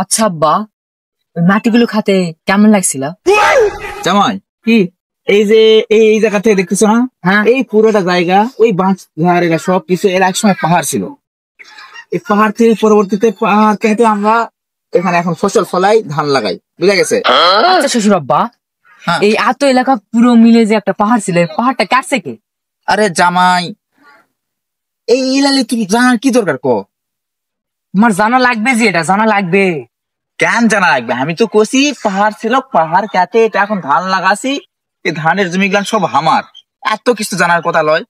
আচ্ছা আব্বা, ওই মাটিগুলো খাতে কেমন লাগছিল? জামাই কি? এই যে এই জায়গা থেকে দেখতেছো না? হ্যাঁ। এই পুরোটা জায়গা ওই বাঁশ ঝাড় এরা সবকিছু এর একসময় পাহাড় ছিল। এই পাহাড় থেকে পরবর্তীতে পাহাড় কেটে আমরা এখানে এখন ফসল ফলাই, ধান লাগাই। বুঝা গেছে? আচ্ছা শ্বশুর আব্বা, হ্যাঁ। এই এত এলাকা পুরো মিলে যে একটা পাহাড় ছিল, এই পাহাড়টা কাটছে কে? আরে জামাই, এই ইলালে তুমি জানার কি দরকার ক? আমার জানা লাগবে, যে এটা জানা লাগবে। কেন জানা লাগবে? আমি তো কষি পাহাড় ছিল, পাহাড় কেটে এটা এখন ধান লাগাছি, এই ধানের জমি গুলান সব আমার। এত কিছু জানার কথা লয়।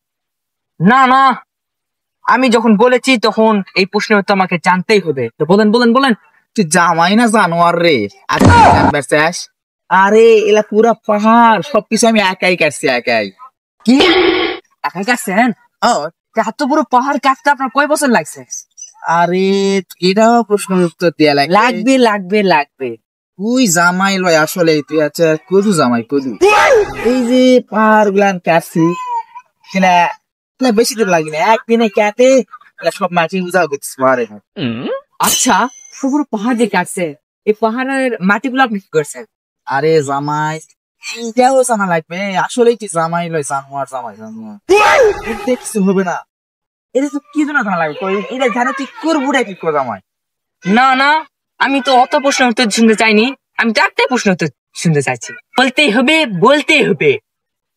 না না, আমি যখন বলেছি তখন এই প্রশ্নের উত্তর আমাকে জানতেই হবে। তো বলেন বলেন বলেন। তুই জামাই না জানোয়ার রে? আজকে জানবার চাস? আরে এলা পুরা পাহাড় সবকিছু আমি একাই কাটছি, একাই। কি একাই কাটছেন? এত বড় পাহাড় কাটতে আপনার কয় বছর লাগছে? আরে এটাও প্রশ্নের উত্তর দেয়া লাগবে লাগবে লাগবে। তুই জামাই লয় আসলে, তুই আচ্ছা কদু জামাই কদু। এই যে পাহাড় গুলান কাটছি কিনা, বেশি দিন লাগে না, একদিনে কেটে সব মাটি উজাও করছিস পাহাড়ে। আচ্ছা, পুরো পাহাড় যে কাটছে, এই পাহাড়ের মাটিগুলো আপনি কি করছেন? আরে জামাই, এইটাও জানা লাগবে আসলে, তুই জামাই লয় জানোয়ার, জামাই জানোয়ার। এতে কিছু হবে না। এটা তো কি জন্য জানা লাগবে? এটা জানো তুই করবুটাই ঠিক কর জামাই। না না, আমি তো অত প্রশ্নের উত্তর শুনতে চাইনি, আমি তো একটাই প্রশ্নের উত্তর শুনতে চাইছি। বলতেই হবে বলতেই হবে।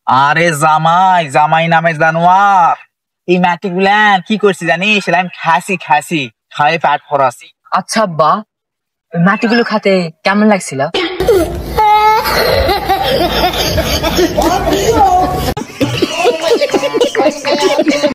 আরে জামাই, জামাই নামে জানোয়ার। এই মাটি গুলা কি করছি জানিস? সেটা আমি খাসি খাসি খাই পেট ভরাছি। আচ্ছা আব্বা, ওই মাটিগুলো খাতে কেমন লাগছিল?